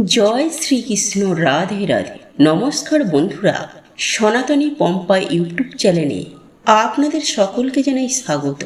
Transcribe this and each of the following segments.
জয় শ্রীকৃষ্ণ, রাধে রাধে। নমস্কার বন্ধুরা, সনাতনী পম্পা ইউটিউব চ্যানেলে আপনাদের সকলকে জানাই স্বাগত।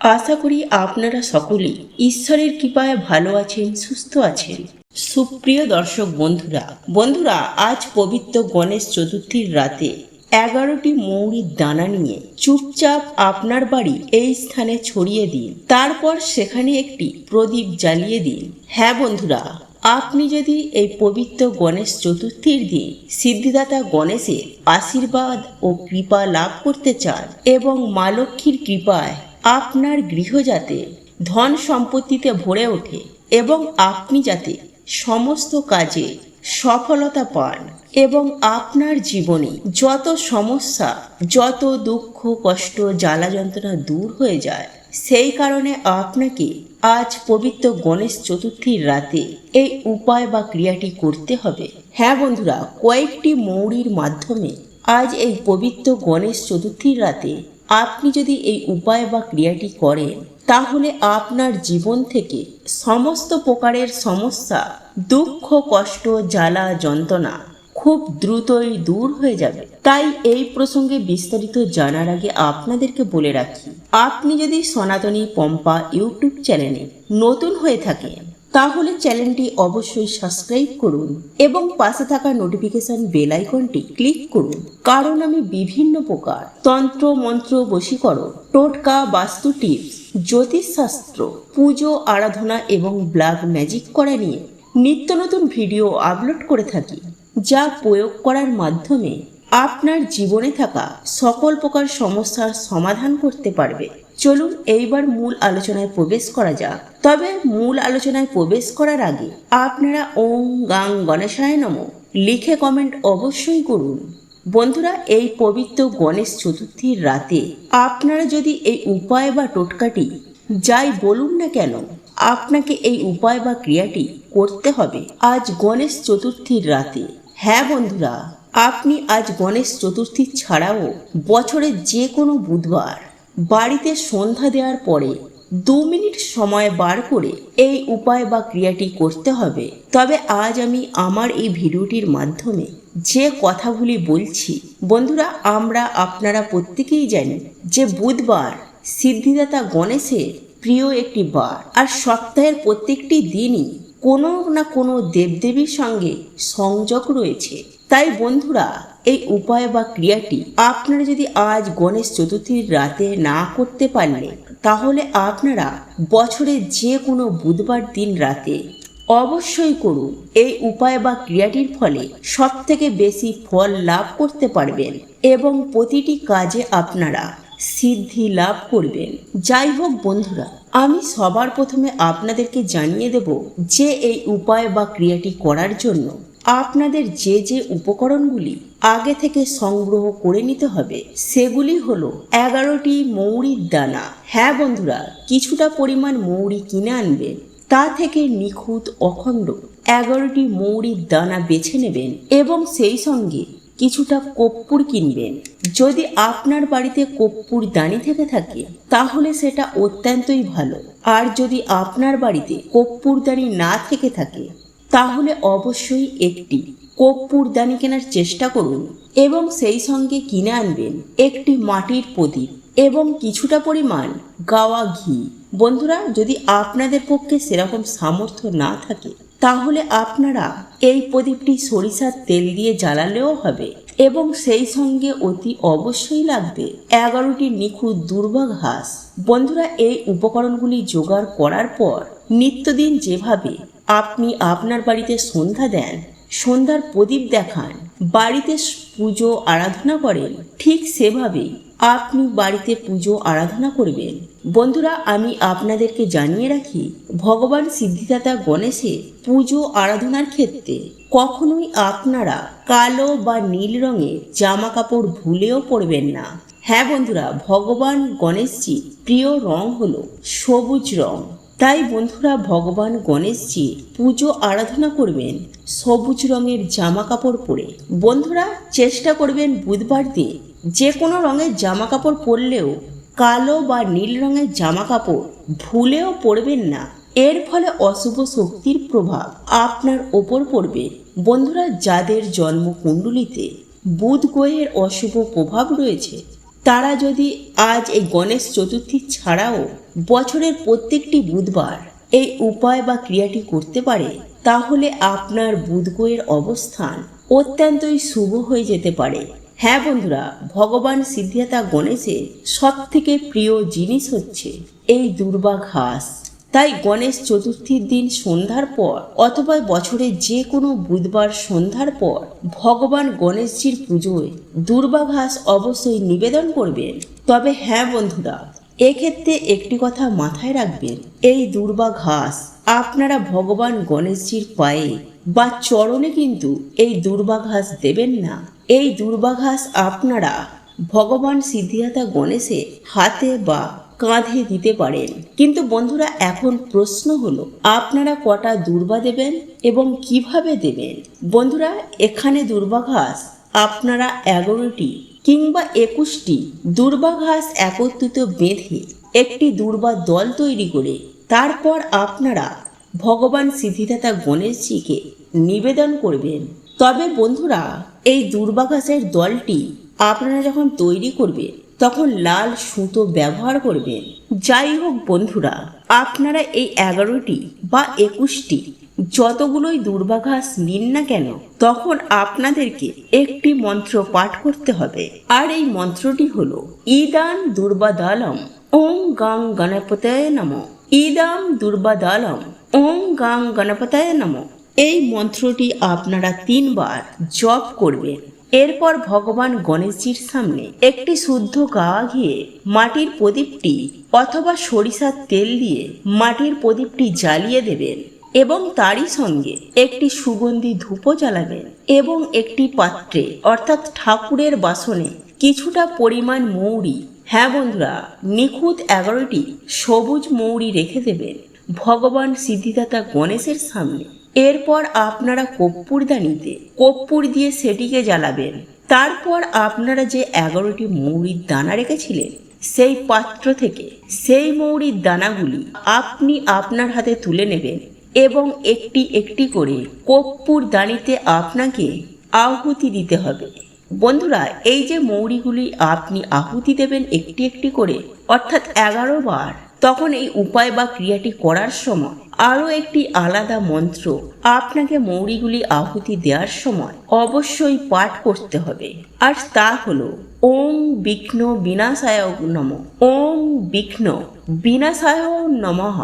আশা করি আপনারা সকলেই ঈশ্বরের কৃপায় ভালো আছেন, সুস্থ আছেন। সুপ্রিয় দর্শক বন্ধুরা আজ পবিত্র গণেশ চতুর্থীর রাতে 11টি মৌরির দানা নিয়ে চুপচাপ আপনার বাড়ি এই স্থানে ছড়িয়ে দিন। তারপর সেখানে একটি প্রদীপ জ্বালিয়ে দিন। হ্যাঁ বন্ধুরা, আপনি যদি এই পবিত্র গণেশ চতুর্থীর দিন সিদ্ধিদাতা গণেশের আশীর্বাদ ও কৃপা লাভ করতে চান এবং মা লক্ষ্মীর কৃপায় আপনার গৃহ যাতে ধন সম্পত্তিতে ভরে ওঠে এবং আপনি যাতে সমস্ত কাজে সফলতা পান এবং আপনার জীবনে যত সমস্যা, যত দুঃখ, কষ্ট, জ্বালা যন্ত্রণা দূর হয়ে যায়, সেই কারণে আপনাকে আজ পবিত্র গণেশ চতুর্থীর রাতে এই উপায় বা ক্রিয়াটি করতে হবে। হ্যাঁ বন্ধুরা, কয়েকটি মৌরির মাধ্যমে আজ এই পবিত্র গণেশ চতুর্থীর রাতে আপনি যদি এই উপায় বা ক্রিয়াটি করেন, তাহলে আপনার জীবন থেকে সমস্ত প্রকারের সমস্যা, দুঃখ, কষ্ট, জ্বালা যন্ত্রণা খুব দ্রুতই দূর হয়ে যাবে। তাই এই প্রসঙ্গে বিস্তারিত জানার আগে আপনাদেরকে বলে রাখি, আপনি যদি সনাতনী পম্পা ইউটিউব চ্যানেলে নতুন হয়ে থাকেন, তাহলে চ্যানেলটি অবশ্যই সাবস্ক্রাইব করুন এবং পাশে থাকা নোটিফিকেশন বেল আইকনটি ক্লিক করুন। কারণ আমি বিভিন্ন প্রকার তন্ত্র, মন্ত্র, বশীকরণ, টোটকা, বাস্তু টিপস, জ্যোতিষশাস্ত্র, পুজো, আরাধনা এবং ব্ল্যাক ম্যাজিক করা নিয়ে নিত্য নতুন ভিডিও আপলোড করে থাকি, যা প্রয়োগ করার মাধ্যমে আপনার জীবনে থাকা সকল প্রকার সমস্যার সমাধান করতে পারবে। চলুন এইবার মূল আলোচনায় প্রবেশ করা যাক। তবে মূল আলোচনায় প্রবেশ করার আগে আপনারা ওং গাং গণেশায় নমঃ লিখে কমেন্ট অবশ্যই করুন। বন্ধুরা, এই পবিত্র গণেশ চতুর্থীর রাতে আপনারা যদি এই উপায় বা টোটকাটি যাই বলুন না কেন, আপনাকে এই উপায় বা ক্রিয়াটি করতে হবে আজ গণেশ চতুর্থীর রাতে। হ্যাঁ বন্ধুরা, আপনি আজ গণেশ চতুর্থী ছাড়াও বছরের যে কোনো বুধবার বাড়িতে সন্ধ্যা দেওয়ার পরে 2 মিনিট সময় বার করে এই উপায় বা ক্রিয়াটি করতে হবে। তবে আজ আমি আমার এই ভিডিওটির মাধ্যমে যে কথাগুলি বলছি, বন্ধুরা আপনারা প্রত্যেকেই জানি যে বুধবার সিদ্ধিদাতা গণেশের প্রিয় একটি বার, আর সপ্তাহের প্রত্যেকটি দিনই কোনো না কোনো দেবদেবীর সঙ্গে সংযোগ রয়েছে। তাই বন্ধুরা, এই উপায় বা ক্রিয়াটি আপনারা যদি আজ গণেশ চতুর্থীর রাতে না করতে পারলে, তাহলে আপনারা বছরের যে কোনো বুধবার দিন রাতে অবশ্যই করুন। এই উপায় বা ক্রিয়াটির ফলে সবথেকে বেশি ফল লাভ করতে পারবেন এবং প্রতিটি কাজে আপনারা সিদ্ধি লাভ করবেন। যাই হোক বন্ধুরা, আমি সবার প্রথমে আপনাদেরকে জানিয়ে দেব যে এই উপায় বা ক্রিয়াটি করার জন্য আপনাদের যে যে উপকরণগুলি আগে থেকে সংগ্রহ করে নিতে হবে, সেগুলি হলো 11টি মৌরির দানা। হ্যাঁ বন্ধুরা, কিছুটা পরিমাণ মৌরি কিনে আনবেন, তা থেকে নিখুঁত অখণ্ড 11টি মৌরির দানা বেছে নেবেন এবং সেই সঙ্গে কিছুটা কর্পূর কিনবেন। যদি আপনার বাড়িতে কর্পূর দানি থেকে থাকে, তাহলে সেটা অত্যন্তই ভালো। আর যদি আপনার বাড়িতে কর্পূর দানি না থেকে থাকে, তাহলে অবশ্যই একটি কর্পূর দানি কেনার চেষ্টা করুন এবং সেই সঙ্গে কিনে আনবেন একটি মাটির প্রদীপ এবং কিছুটা পরিমাণ গাওয়া ঘি। বন্ধুরা, যদি আপনাদের পক্ষে সেরকম সামর্থ্য না থাকে, তাহলে আপনারা এই প্রদীপটি সরিষার তেল দিয়ে জ্বালালেও হবে এবং সেই সঙ্গে অতি অবশ্যই লাগবে 11টি নিখুঁত দুর্বা ঘাস। বন্ধুরা, এই উপকরণগুলি জোগাড় করার পর নিত্যদিন যেভাবে আপনি আপনার বাড়িতে সন্ধ্যা দেন, সন্ধ্যার প্রদীপ দেখান, বাড়িতে পুজো আরাধনা করেন, ঠিক সেভাবেই আপনি বাড়িতে পুজো আরাধনা করবেন। বন্ধুরা, আমি আপনাদেরকে জানিয়ে রাখি, ভগবান সিদ্ধিদাতা গণেশের পুজো আরাধনার ক্ষেত্রে কখনোই আপনারা কালো বা নীল রঙের জামা কাপড় ভুলেও পরবেন না। হ্যাঁ বন্ধুরা, ভগবান গণেশজির প্রিয় রং হলো সবুজ রং। তাই বন্ধুরা, ভগবান গণেশজি পুজো আরাধনা করবেন সবুজ রঙের জামা কাপড় পরে। বন্ধুরা, চেষ্টা করবেন বুধবার দিন যে কোনো রঙের জামা কাপড় পরলেও কালো বা নীল রঙের জামা কাপড় ভুলেও পরবেন না। এর ফলে অশুভ শক্তির প্রভাব আপনার ওপর পড়বে। বন্ধুরা, যাদের জন্মকুণ্ডলিতে বুধ গ্রহের অশুভ প্রভাব রয়েছে তারা যদি আজ এই গণেশ চতুর্থী ছাড়াও বছরের প্রত্যেকটি বুধবার এই উপায় বা ক্রিয়াটি করতে পারে, তাহলে আপনার বুধ গ্রহের অবস্থান অত্যন্তই শুভ হয়ে যেতে পারে। হ্যাঁ বন্ধুরা, ভগবান সিদ্ধিদাতা গণেশের সব থেকে প্রিয় জিনিস হচ্ছে এই দুর্বা ঘাস। তাই গণেশ চতুর্থীর দিন সন্ধ্যার পর অথবা বছরের যে কোনো বুধবার সন্ধ্যার পর ভগবান গণেশজির পুজোয় দুর্বা ঘাস অবশ্যই নিবেদন করবেন। তবে হ্যাঁ বন্ধুরা, এক্ষেত্রে একটি কথা মাথায় রাখবেন, এই দুর্বা ঘাস আপনারা ভগবান গণেশজির পায়ে বা চরণে কিন্তু এই দুর্বা ঘাস দেবেন না। এই দুর্বা ঘাস আপনারা ভগবান সিদ্ধিদাতা গণেশের হাতে বা কাঁধে দিতে পারেন। কিন্তু বন্ধুরা, এখন প্রশ্ন হলো আপনারা কটা দুর্বা দেবেন এবং কিভাবে দেবেন। বন্ধুরা, এখানে দুর্বা ঘাস আপনারা 11টি কিংবা 21টি দুর্বা ঘাস একত্রিত বেঁধে একটি দুর্বা দল তৈরি করে তারপর আপনারা ভগবান সিদ্ধিদাতা গণেশজিকে নিবেদন করবেন। তবে বন্ধুরা, এই দুর্বা ঘাসের দলটি আপনারা যখন তৈরি করবেন তখন লাল সুতো ব্যবহার করবেন। যাই হোক বন্ধুরা, আপনারা এই 11টি বা 21টি যতগুলোই দুর্বা ঘাস নিন না কেন, তখন আপনাদেরকে একটি মন্ত্র পাঠ করতে হবে। আর এই মন্ত্রটি হলো ইদান দুর্বাদালম ওং গাং গণপতয়ে নমঃ। ইদাম দুর্বাদালম ওং গাং গণপতয়ে নমঃ। এই মন্ত্রটি আপনারা 3 বার জপ করবেন। এরপর ভগবান গণেশজির সামনে একটি শুদ্ধ গাওয়া ঘিয়ে মাটির প্রদীপটি অথবা সরিষার তেল দিয়ে মাটির প্রদীপটি জ্বালিয়ে দেবেন এবং তারই সঙ্গে একটি সুগন্ধি ধূপও জ্বালাবেন এবং একটি পাত্রে অর্থাৎ ঠাকুরের বাসনে কিছুটা পরিমাণ মৌরি, হ্যাঁ বন্ধুরা, নিখুঁত 11টি সবুজ মৌরি রেখে দেবেন ভগবান সিদ্ধিদাতা গণেশের সামনে। এরপর আপনারা কর্পূরদানিতে কর্পূর দিয়ে সেটিকে জ্বালাবেন। তারপর আপনারা যে 11টি মৌরির দানা রেখেছিলেন সেই পাত্র থেকে সেই মৌরির দানাগুলি আপনি আপনার হাতে তুলে নেবেন এবং একটি একটি করে কর্পূরদানিতে আপনাকে আহুতি দিতে হবে। বন্ধুরা, এই যে মৌরিগুলি আপনি আহুতি দেবেন একটি একটি করে অর্থাৎ 11 বার, তখন এই উপায় বা ক্রিয়াটি করার সময় আরও একটি আলাদা মন্ত্র আপনাকে মৌরিগুলি আহুতি দেওয়ার সময় অবশ্যই পাঠ করতে হবে। আর তা হলো ওং বিঘ্ন বিনাশায় নমঃ। ওং বিঘ্ন বিনাশায় নমঃ।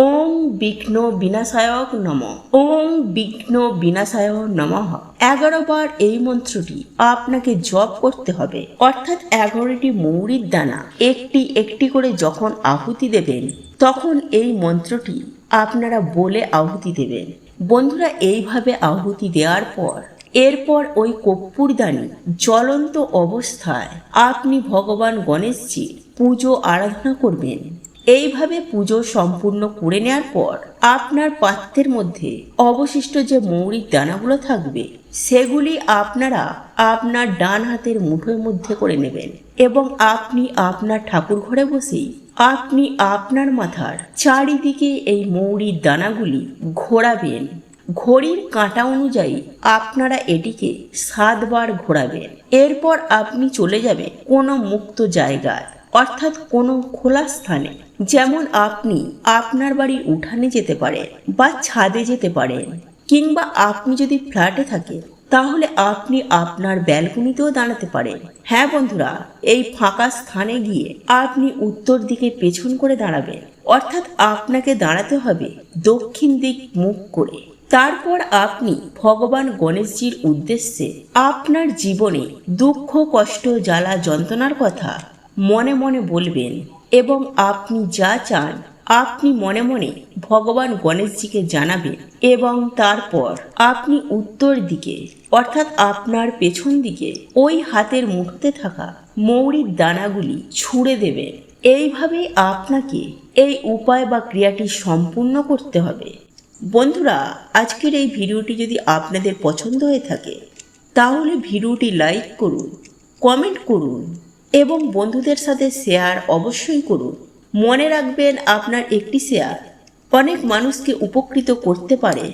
ওং বিঘ্ন বিনাশায় নমঃ। ওং বিঘ্ন বিনাশায় নমঃ। 11 বার এই মন্ত্রটি আপনাকে জপ করতে হবে। অর্থাৎ 11টি মৌরির দানা একটি একটি করে যখন আহুতি দেবেন তখন এই মন্ত্রটি আপনারা বলে আহুতি দেবেন। বন্ধুরা, এইভাবে আহুতি দেওয়ার পর এরপর ওই কর্পূরদানি জ্বলন্ত অবস্থায় আপনি ভগবান গণেশজি পুজো আরাধনা করবেন। এইভাবে পুজো সম্পূর্ণ করে নেওয়ার পর আপনার পাত্রের মধ্যে অবশিষ্ট যে মৌরির দানাগুলো থাকবে সেগুলি আপনারা আপনার ডান হাতের মুঠোর মধ্যে করে নেবেন এবং আপনি আপনার ঠাকুর ঘরে বসেই আপনি আপনার মাথার চারিদিকে এই মৌরির দানাগুলি ঘোরাবেন। ঘড়ির কাঁটা অনুযায়ী আপনারা এটিকে 7 বার ঘোরাবেন। এরপর আপনি চলে যাবেন কোনো মুক্ত জায়গায় অর্থাৎ কোনো খোলা স্থানে, যেমন আপনি আপনার বাড়ির উঠানে যেতে পারেন বা ছাদে যেতে পারেন, কিংবা আপনি যদি ফ্ল্যাটে থাকেন তাহলে আপনি আপনার ব্যালকনিতেও দাঁড়াতে পারেন। হ্যাঁ বন্ধুরা, এই ফাঁকা স্থানে গিয়ে আপনি উত্তর দিকে পেছন করে দাঁড়াবেন, অর্থাৎ আপনাকে দাঁড়াতে হবে দক্ষিণ দিক মুখ করে। তারপর আপনি ভগবান গণেশজির উদ্দেশ্যে আপনার জীবনে দুঃখ কষ্ট জ্বালা যন্ত্রণার কথা মনে মনে বলবেন এবং আপনি যা চান আপনি মনে মনে ভগবান গণেশজিকে জানাবেন এবং তারপর আপনি উত্তর দিকে অর্থাৎ আপনার পেছন দিকে ওই হাতের মুঠোতে থাকা মৌরির দানাগুলি ছুঁড়ে দেবেন। এইভাবেই আপনাকে এই উপায় বা ক্রিয়াটি সম্পূর্ণ করতে হবে। বন্ধুরা, আজকের এই ভিডিওটি যদি আপনাদের পছন্দ হয়ে থাকে তাহলে ভিডিওটি লাইক করুন, কমেন্ট করুন এবং বন্ধুদের সাথে শেয়ার অবশ্যই করুন। মনে রাখবেন, আপনার একটি শেয়ার অনেক মানুষকে উপকৃত করতে পারে।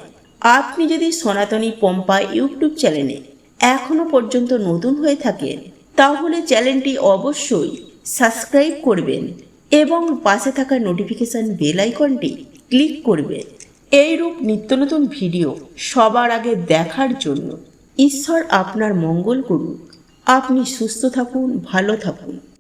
আপনি যদি সনাতনী পম্পা ইউটিউব চ্যানেলে এখনো পর্যন্ত নতুন হয়ে থাকেন, তাহলে চ্যানেলটি অবশ্যই সাবস্ক্রাইব করবেন এবং পাশে থাকা নোটিফিকেশন বেল আইকনটি ক্লিক করবেন। এইরূপ নিত্য নতুন ভিডিও সবার আগে দেখার জন্য ঈশ্বর আপনার মঙ্গল করুন। আপনি সুস্থ থাকুন, ভালো থাকুন।